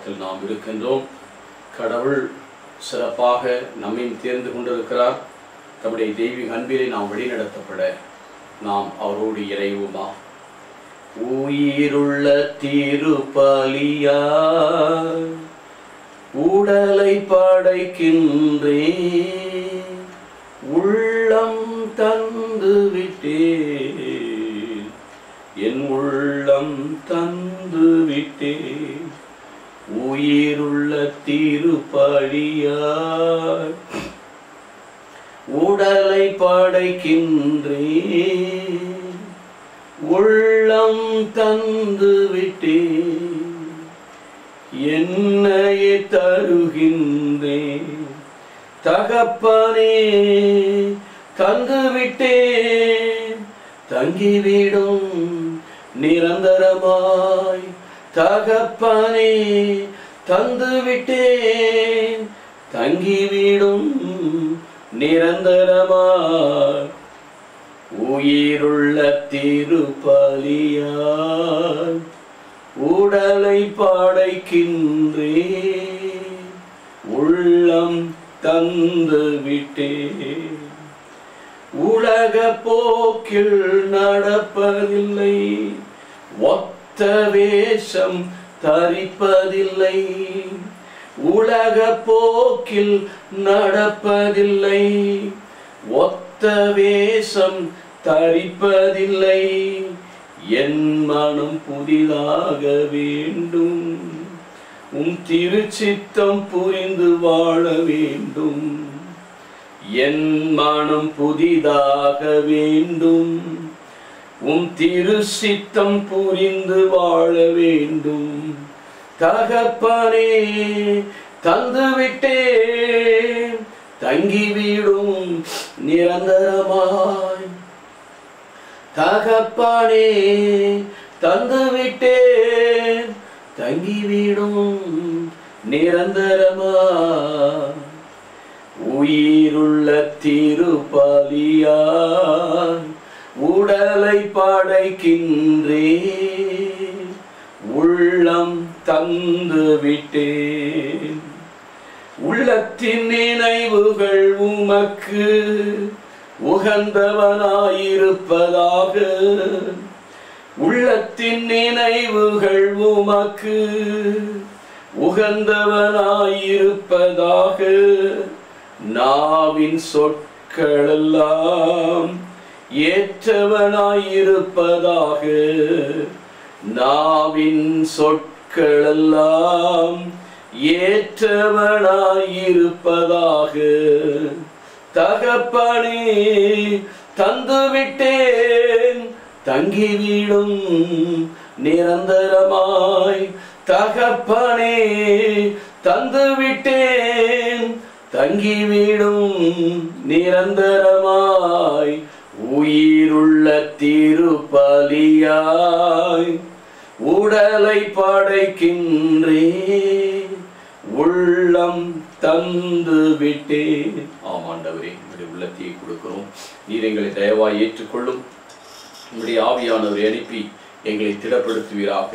காலத்தில் நாம் இருக்கின்றோம். கடவுள் சிறப்பாக நம்மையும் தேர்ந்து கொண்டிருக்கிறார். தம்முடைய தெய்வீக அன்பிலே நாம் வழிநடத்தப்பட நாம் அவரோடு இறைவோமா. உயிருள்ள திருப்பலியாய் உடலை படைக்கின்றேன், உள்ளம் தந்து விட்டேன், என் உள்ளம் தந்து விட்டேன். உயிருள்ள திருப்பலியாய் உடலை படைக்கின்றேன், உள்ளம் தந்து விட்டேன், என்னையே தருகின்றேன். தகப்பனே தந்து விட்டேன், தங்கிவிடும் நிரந்தரமாய். தகப்பனே தந்து விட்டேன், தங்கிவிடும் நிரந்தரமாய். உயிருள்ள திருப்பலியாய் உடலை படைக்கின்றேன், உள்ளம் தந்து விட்டேன். உலக போக்கில் நடப்பதில்லை, ஒத்த வேஷம் தரிப்பதில்லை. உலக போக்கில் நடப்பதில்லை, ஒத்த வேஷம் தரிப்பதில்லை. என் மனம் புதிதாக வேண்டும், உம் திருச்சித்தம் புரிந்து வாழ வேண்டும். என் மனம் புதிதாக வேண்டும், உம் திருச்சித்தம் புரிந்து வாழ வேண்டும். தகப்பனே தந்து விட்டேன், தங்கிவிடும் நிரந்தரமாய். தகப்பனே தந்து விட்டேன், தங்கிவிடும் நிரந்தரமாய். உயிருள்ள திருப்பலியாய் உடலை படைக்கின்றேன், உள்ளம் தந்து விட்டேன். உள்ளத்தின் நினைவுகள் உமக்கு உகந்தவனாயிருப்பதாக, உள்ளத்தின் நினைவுகள் உமக்கு உகந்தவனாயிருப்பதாக. நாவின் சொற்களெல்லாம் ஏற்றவனாயிருப்பதாக, நாவின் சொற்களெல்லாம் ஏற்றவனாயிருப்பதாக. தகப்பனே தந்து விட்டேன், தங்கிவிடும் நிரந்தரமாய். தகப்பனே தந்து விட்டேன், தங்கிவிடும் நிரந்தரமாய். உயிருள்ள திருப்பலியாய் உடலை படைக்கின்றேன், உள்ளம் தந்து விட்டேன். ஆமாண்டவரே, உங்களுடைய உள்ளத்தையே கொடுக்கிறோம். நீர் எங்களை தயவாய் ஏற்றுக்கொள்ளும். உங்களுடைய ஆவியானவரை அனுப்பி எங்களை திடப்படுத்துவீராக.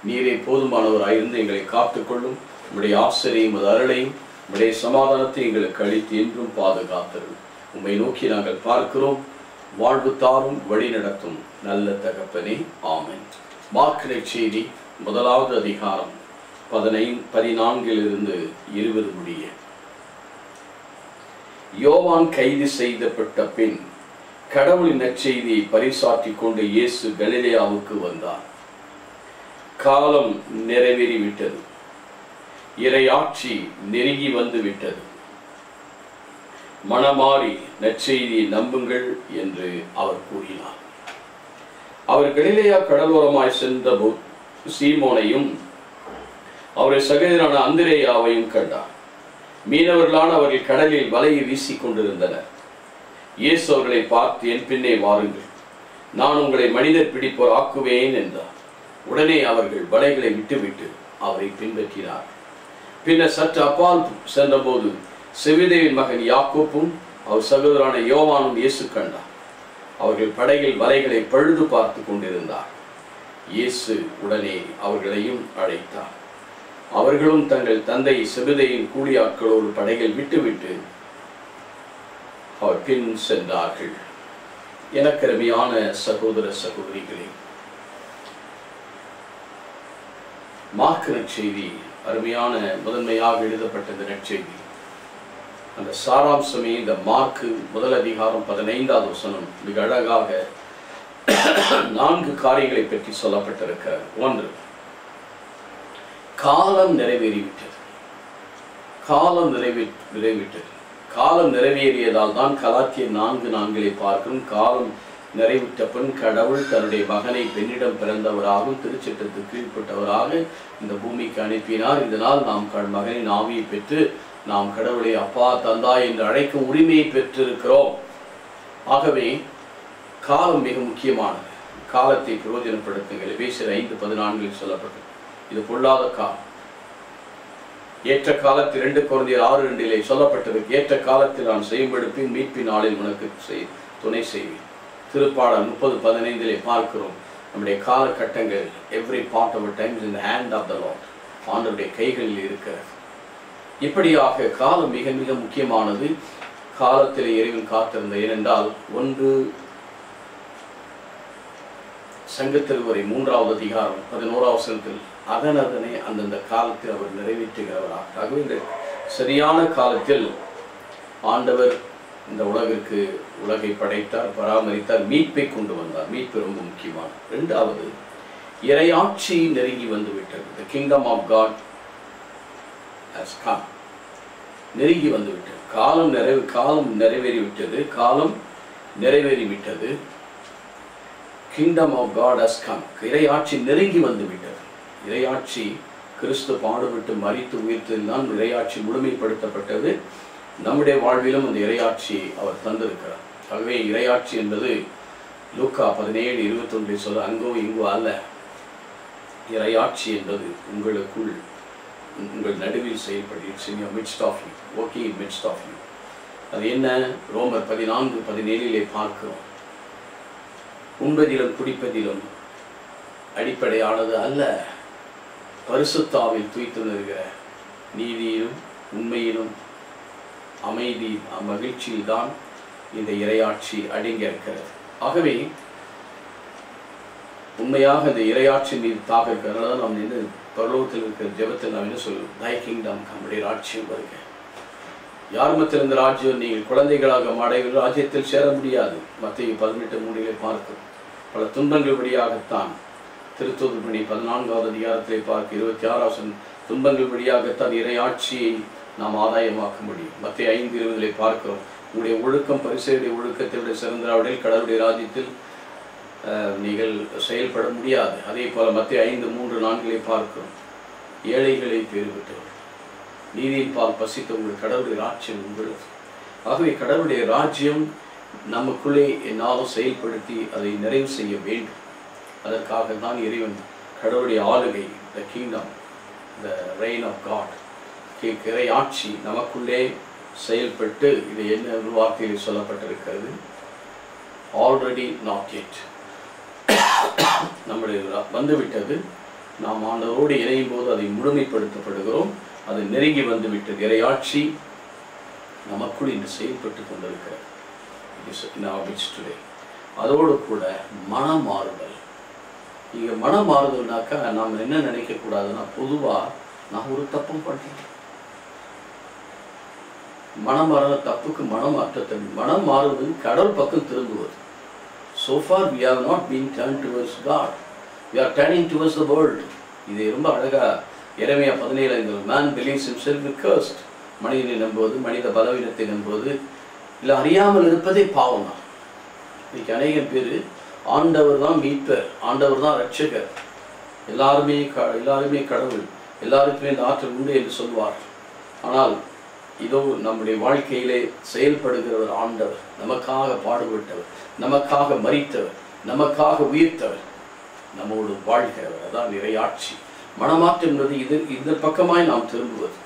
நீரே போதுமானவராயிருந்து எங்களை காத்துக்கொள்ளும். உங்களுடைய ஆசிரியையும் அருளையும் உங்களுடைய சமாதானத்தை எங்களுக்கு அளித்து என்றும் பாதுகாத்தரும். உம்மை நோக்கி நாங்கள் பார்க்கிறோம். வாழ்வு தாரும், வழி நடத்தும் நல்ல தகப்பனே, ஆமென். மார்க் நற்செய்தி 1வது அதிகாரம் 14 முடிய. யோவான் கைது செய்யப்பட்ட பின் கடவுளின் நற்செய்தியை பரிசாற்றிக் கொண்டு இயேசு கலிலேயாவுக்கு வந்தார். காலம் நிறைவேறிவிட்டது, இறையாட்சி நெருங்கி வந்து விட்டது. மனமாறி நற்செய்தியை நம்புங்கள் என்று அவர் கூறினார். அவர் கலிலேயா கடலோரமாய் சென்றபோது சீமோனையும் அவரை சகோதரனான அந்திரேயாவையும் கண்டார். மீனவர்களான அவர்கள் கடலில் வலையை வீசிக் கொண்டிருந்தனர். இயேசு அவர்களை பார்த்து, என் பின்னே வாருங்கள், நான் உங்களை மனிதர் பிடிப்போர் ஆக்குவேன் என்றார். உடனே அவர்கள் வலைகளை விட்டுவிட்டு அவரை பின்பற்றினார். பின்னர் சற்று அப்பால் சென்றபோது செவிதேவின் மகன் யாக்கோப்பும் அவர் சகோதரனான யோவானும் இயேசு கண்டார். அவர்கள் படகில் வலைகளை பழுது பார்த்து கொண்டிருந்தார். இயேசு உடனே அவர்களையும் அழைத்தார். அவர்களும் தங்கள் தந்தை செபதேயின் கூலியாட்களோடு படகில் விட்டுவிட்டு அவர் பின் சென்றார்கள். எனக்கருமையான சகோதர சகோதரிகளே, மார்க் நற்செய்தி அருமையான முதன்மையாக எழுதப்பட்ட இந்த நற்செய்தி, அந்த சாராம்சமே இந்த மார்க்கு முதல் அதிகாரம் 15வது வசனம் மிக அழகாக 4 காரியங்களை பற்றி சொல்லப்பட்டிருக்கிறது. 1, காலம் நிறைவேறிவிட்டது. காலம் நிறைவேறிவிட்டது. காலம் நிறைவேறியதால் தான் கலாத்தியர் 4:4 பார்க்கும். காலம் நிறைவுற்ற பின் கடவுள் தன்னுடைய மகனை பெண்ணிடம் பிறந்தவராகவும் திருச்சட்டத்துக்கு கீழ்ப்பட்டவராக இந்த பூமிக்கு அனுப்பினார். இதனால் நாம் மகனின் ஆவியை பெற்று நாம் கடவுளை அப்பா தந்தா என்று அழைக்கும் உரிமையை பெற்றிருக்கிறோம். ஆகவே காலம் மிக முக்கியமானது. காலத்தை பிரயோஜனப்படுத்துங்கள். எபேசியர் 5:14 சொல்லப்பட்டது. இது பொல்லாத காலம். ஏற்ற காலத்தில் 2 கொரிந்தியர் 6:2 சொல்லப்பட்டிருக்கு. ஏற்ற காலத்தில் நான் செய்யும்படுப்பேன், மீட்பின் நாளில் உனக்கு துணை செய்வேன். திருப்பாடல் 30:15 பார்க்கிறோம். நம்முடைய காலகட்டங்கள் every part of time is in the hand of the Lord. ஆண்டவருடைய கைகளில் இருக்கிறது. இப்படியாக காலம் மிக மிக முக்கியமானது. காலத்தில் இறைவன் காத்திருந்த, ஏனென்றால் 1 சங்கத்திற்குரை 3வது அதிகாரம் 11வது வசனத்தில் அதனை அந்தந்த காலத்தில் அவர் நிறைவேற்றுகிறவராக. ஆகவே இந்த சரியான காலத்தில் ஆண்டவர் இந்த உலகை படைத்தார், பராமரித்தார், மீட்பை கொண்டு வந்தார். மீட்பு ரொம்ப முக்கியமானது. 2வது, இறையாட்சி நெருங்கி வந்து விட்டது. The kingdom of God has come. நெருங்கி வந்து விட்டது. காலம் நிறைவேறிவிட்டது. Kingdom of God has come. இறையாட்சி நெருங்கி வந்து விட்டது. இறையாட்சி கிறிஸ்து பாடுபட்டு மரித்து உயிர்த்ததில் தான் இறையாட்சி முழுமைப்படுத்தப்பட்டது. நம்முடைய வாழ்விலும் அந்த இறையாட்சி அவர் தந்திருக்கிறார். ஆகவே இறையாட்சி என்பது லூக்கா 17:21 சொல்ல, அங்கோ இங்கோ அல்ல. இறையாட்சி என்பது உங்களுக்குள், உங்கள் நடுவில் செயல்படுகிறது. in your midst of you, working in midst of you. அது என்ன? ரோமர் 14:17 பார்க்கிறோம். உண்பதிலும் குடிப்பதிலும் அடிப்படையானது அல்ல, பரிசுத்தாவில் துய்த்துணர்கிற நீதியிலும் உண்மையிலும் அமைதி மகிழ்ச்சியில் தான் இந்த இறையாட்சி அடங்கி இருக்கிறது. ஆகவே உண்மையாக இந்த இறையாட்சி மீது தாக இருக்கிறதுனால நாம் இந்த பரலோகத்தில் இருக்கிற ஜெபத்தில் நாம் என்ன சொல்லுவோம்? Thy kingdom come, உடைய ராஜ்யம் வருக. யார் மத்தியில் இந்த ராஜ்யம் நீங்கள் குழந்தைகளாக மாடைகள் ராஜ்யத்தில் சேர முடியாது. மத்தேயு 18:3 பார்க்கும். பல துன்பங்கள் வழியாகத்தான் திருத்தூதர் பணி 14வது அதிகாரத்திலே பார்க்க 26 துன்பங்கள் வழியாகத்தான் இறையாட்சியை நாம் ஆதாயமாக்க முடியும். மத்தேயு 5:20 பார்க்கிறோம். உங்களுடைய ஒழுக்கம் பரிசேயுடைய ஒழுக்கத்தை விட சிறந்தவர்கள் கடவுளுடைய ராஜ்யத்தில் நீங்கள் செயல்பட முடியாது. அதே போல மத்தேயு 5:3-4 பார்க்கிறோம். ஏழைகளை பெருவிட்டவர், நீதியின் பால் பசித்த உங்கள் கடவுளுடைய ராஜ்யம் உங்களது. ஆகவே கடவுளுடைய ராஜ்யம் நமக்குள்ளே என்னாலும் செயல்படுத்தி அதை நிறைவு செய்ய வேண்டும். அதற்காக தான் இறைவன் கடவுளுடைய ஆளுகை, the kingdom, the reign of God, இறையாட்சி நமக்குள்ளே செயல்பட்டு, இது என்ன வார்த்தையில் சொல்லப்பட்டிருக்கிறது? ஆல்ரெடி நாட் எட், நம்முடைய வந்துவிட்டது. நாம் ஆண்டவரோடு இணையும் போது அதை முழுமைப்படுத்தப்படுகிறோம். அது நெருங்கி வந்துவிட்டது. இறையாட்சி நமக்குள் இன்று செயல்பட்டு கொண்டிருக்கிறது. அதோடு கூட மனம் மாறுதல். இங்கே மனம் மாறுதல்னாக்கா நாம் என்ன நினைக்கக்கூடாதுன்னா, பொதுவாக நான் ஒரு தப்பும் பண்ணேன், மனம் மாறுற தப்புக்கு மனம் மாற்றத்தை, மனம் மாறுவது கடவுள் பக்கம் திரும்புவது. So far we have not been turned towards God. We are turning towards the world. இது ரொம்ப அழகா எரேமியா 17 man believes himself cursed. மனிதனை நம்புவது, மனித பலவீனத்தை நம்புவது, இல்லை அறியாமல் இருப்பதே பாவம் தான். இன்னைக்கு அநேகம் பேர் ஆண்டவர் தான் மீட்பர், ஆண்டவர் தான் ரட்சகர், எல்லாருமே கடவுள், எல்லாருக்குமே இந்த ஆற்றல் உண்டு என்று சொல்வார். ஆனால் இதோ நம்முடைய வாழ்க்கையிலே செயல்படுகிறவர் ஆண்டவர், நமக்காக பாடுபட்டவர், நமக்காக மரித்தவர், நமக்காக உயிர்த்தவர், நம்மோடு வாழ்கிறவர். அதான் இறையாட்சி. மனமாற்றம் என்பது இந்த பக்கமாய் நாம் திரும்புவது.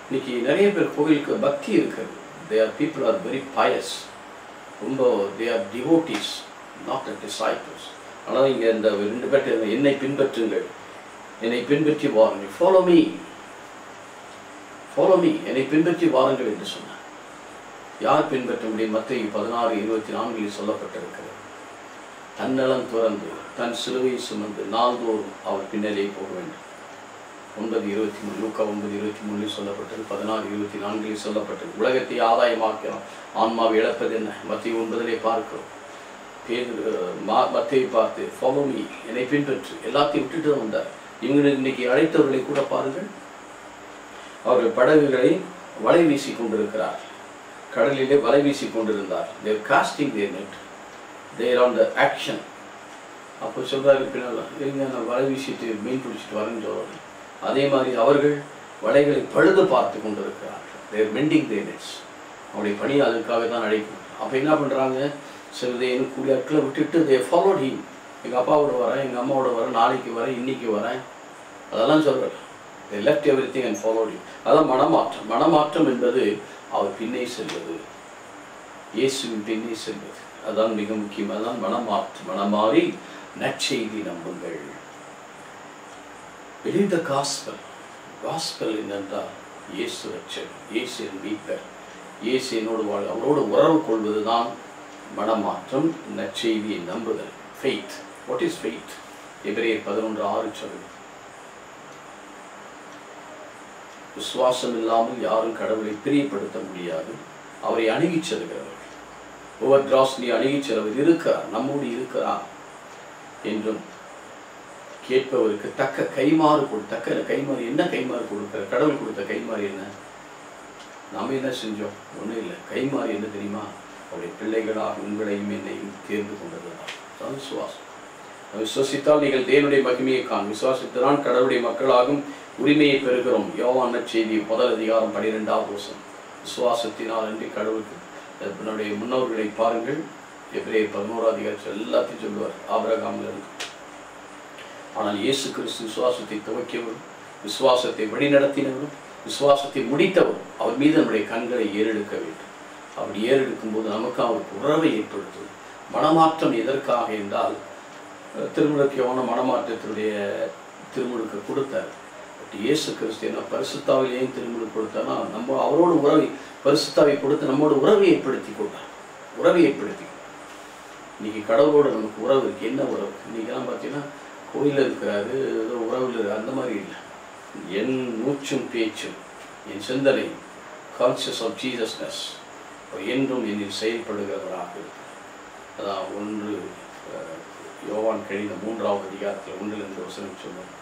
இன்னைக்கு நிறைய பேர் கோயிலுக்கு பக்தி இருக்கிறது. people are very pious. ரொம்ப they are devotees, not the disciples. ஆனால் இங்கே இந்த 2 பேர் என்னை பின்பற்றுங்கள், என்னை பின்பற்றி வாருங்கள். ஃபாலோ மீ, ஃபாலோ மீ, என்னை பின்பற்றி வாருங்கள் என்று சொன்னார். யார் பின்பற்ற முடியும்? மத்தேயு 16:24 சொல்லப்பட்டிருக்கிறது. தன்னலம் துறந்து தன் சிலுவை சுமந்து நாள்தோறும் அவர் பின்னலே போக வேண்டும். 9:23 லூக்கா 9:23 சொல்லப்பட்டது. 16:24 சொல்லப்பட்டது. உலகத்தை ஆதாயமாக்கலாம், ஆன்மாவை இழப்பது என்ன? மத்தேயு 9 பார்க்கிறோம். மத்தேயு பார்த்து ஃபாலோ மீ, என்னை பின்பற்று, எல்லாத்தையும் விட்டுட்டு தான் வந்தார். இவங்களுக்கு இன்னைக்கு அழைத்தவர்களை கூட பாருங்கள், அவர்கள் படகுகளை வலை வீசி கொண்டிருக்கிறார், கடலிலே வலை வீசி கொண்டிருந்தார். they are casting their net, they are on the action. அப்போ சொல்றாரு பின்னால், இருங்க நான் வலை வீசிட்டு மீன் பிடிச்சிட்டு வரேன்னு சொல்றாரு. அதே மாதிரி அவர்கள் வலைகளை பழுது பார்த்து கொண்டிருக்கிறார்கள். they are mending their nets. அவருடைய பணி அதுக்காக தான் அழைக்கும். அப்போ என்ன பண்ணுறாங்க? சிறுதையனு கூலியாட்களை விட்டுட்டு they followed him. எங்கள் அப்பாவோட வரேன், எங்கள் அம்மாவோட வரேன், நாளைக்கு வரேன், இன்னைக்கு வரேன், அதெல்லாம் சொல்கிறார். they left everything and followed him. அதான் மனமாற்றம். மனமாற்றம் என்பது அவர் பின்னே செல்வது, இயேசுவின் பின்னே செல்வது. அதான் மிக முக்கியம். அதான் மனமாற்றம். மனமாறி நற்செய்தி நம்புங்கள். believe the gospel. gospel என்னென்றால் இயேசு ரட்சகர், இயேசு என் மீட்பர், இயேசு என்னோடு வாழ, அவரோடு உறவு கொள்வது தான் மனமாற்றம், நற்செய்தியை நம்புதல். faith. what is faith? எபிரேயர் 11:6 சொல்லுது. விசுவாசம் இல்லாமல் யாரும் கடவுளை பிரியப்படுத்த முடியாது. அவரை அணுகி செல்கிறவர்கள், ஒவ்வொரு திராஸ்னி அணுகி செல்வர் இருக்கிறார், நம்மோடு இருக்கிறார் என்றும் கேட்பவருக்கு தக்க கைமாறு தக்க கைமாறு. என்ன கைமாறு கொடுக்கிற? கடவுள் கொடுத்த கைமாறு என்ன? நாம என்ன செஞ்சோம்? ஒன்றும் இல்லை. கைமாறு என்ன தெரியுமா? அவருடைய பிள்ளைகளாக உங்களையும் என்னையும் தேர்ந்து கொண்டதுதான் விசுவாசம். விசுவாசித்தால் நீங்கள் தேவனுடைய மகிமையை காண், விசுவாசித்தான் கடவுளுடைய மக்களாகும் உரிமையை பெறுகிறோம். யோவான் நற்செய்தி 1:12. விசுவாசத்தினால் அன்றி கடவுளுக்கு என்னுடைய முன்னோர்களை பாருங்கள். எபிரேயர் 11 எல்லாத்தையும் சொல்லுவார், ஆபிரகாமில் இருந்து. ஆனால் இயேசு கிறிஸ்து விசுவாசத்தை துவக்கியவரும், விசுவாசத்தை வழிநடத்தினவரும், விசுவாசத்தை முடித்தவரும், அவர் மீது நம்முடைய கண்களை ஏறெடுக்க வேண்டும். அப்படி ஏறெடுக்கும் போது நமக்கு அவருக்கு உறவை ஏற்படுத்தும். மனமாற்றம் எதற்காக என்றால், திருமுழுக்கியவான மனமாற்றத்தினுடைய திருமுழுக்கு கொடுத்தார். பட் இயேசு கிறிஸ்து என்ன பரிசுத்தாவில் ஏன் திருமுழுக்கு கொடுத்தார்னா, நம்ம அவரோடு உறவை, பரிசுத்தாவை கொடுத்து நம்மோட உறவை ஏற்படுத்தி கொண்டார். உறவை ஏற்படுத்தி இன்னைக்கு கடவுளோடு நமக்கு உறவு இருக்கு. என்ன உறவு? இன்னைக்கெல்லாம் பார்த்தீங்கன்னா கோயிலில் இருக்கிறாரு, ஏதோ உறவில் இருக்கு, அந்த மாதிரி இல்லை. என் மூச்சும் பேச்சும் என் சிந்தனை கான்சியஸ் ஆஃப் ஜீசஸ்னஸ் என்றும் என்னில் செயல்படுகிறவராக இருக்கு. அதான் 1 யோவான் கடிதம் 3:1 1-2 சொல்லுவோம்.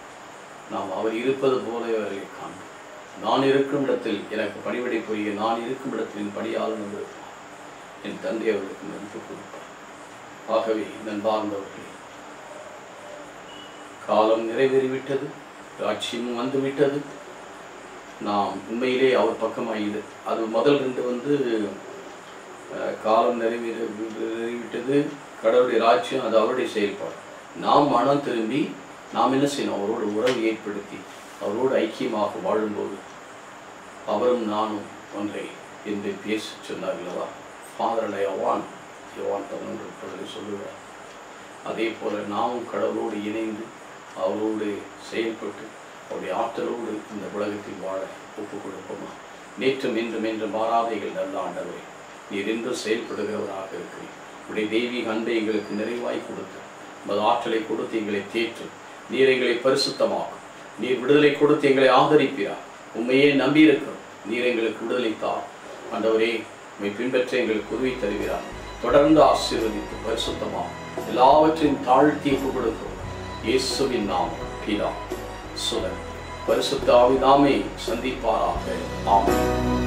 நாம் அவர் இருப்பது போல அவர்களை காணும். நான் இருக்கும் இடத்தில் எனக்கு பணிவிடை புரிய, நான் இருக்கும் இடத்தில் பணியாளன் இருப்பான். என் தந்தை அவர்களுக்கு நன்றி கொடுப்பார். ஆகவே நண்பார்ந்தவர்களே, காலம் நிறைவேறிவிட்டது, ராட்சியம் வந்துவிட்டது. நாம் உண்மையிலே அவர் பக்கமாகிது. அது முதல் 2 காலம் நிறைவேறிவிட்டது, கடவுளுடைய ராஜ்யம், அது அவருடைய செயல்பாடு. நாம் மனம் திரும்பி நாம் என்ன செய்யணும்? அவரோடு உறவு ஏற்படுத்தி அவரோடு ஐக்கியமாக வாழும்போது அவரும் நானும் ஒன்றை என்று பேச சொன்னார்களவா? ஃபாதர் யோவான் 11 சொல்லுவார். அதே போல நாமும் கடவுளோடு இணைந்து அவரோடு செயல்பட்டு அவருடைய ஆற்றலோடு இந்த உலகத்தில் வாழ ஒப்புக் கொடுப்போமா? நேற்றும் இன்றும் என்று மாறாதைகள் நல்ல ஆண்டவரே, நீர் என்று செயல்படுகிறவராக இருக்கிறேன். உடைய தெய்வீக அன்பை எங்களுக்கு நிறைவாய் கொடுத்து, உமது ஆற்றலை கொடுத்து எங்களை தேற்று. நீர் எங்களை பரிசுத்தமாக்கும். நீர் விடுதலை கொடுத்து எங்களை ஆதரிப்பீரார். உண்மையே நம்பியிருக்கிறோம். நீர் எங்களுக்கு விடுதலை தார் ஆண்டவரே. உம்மை பின்பற்ற எங்களுக்கு உதவி தருகிறார். தொடர்ந்து ஆசீர்வதித்து பரிசுத்தமாகும். எல்லாவற்றையும் தாழ்த்தி ஒப்புக் கொடுக்கிறோம். இயேசுவின் நாமம் பிதா சுதன் பரிசுத்த ஆவியானவரே சந்திப்பாராக. ஆமென்.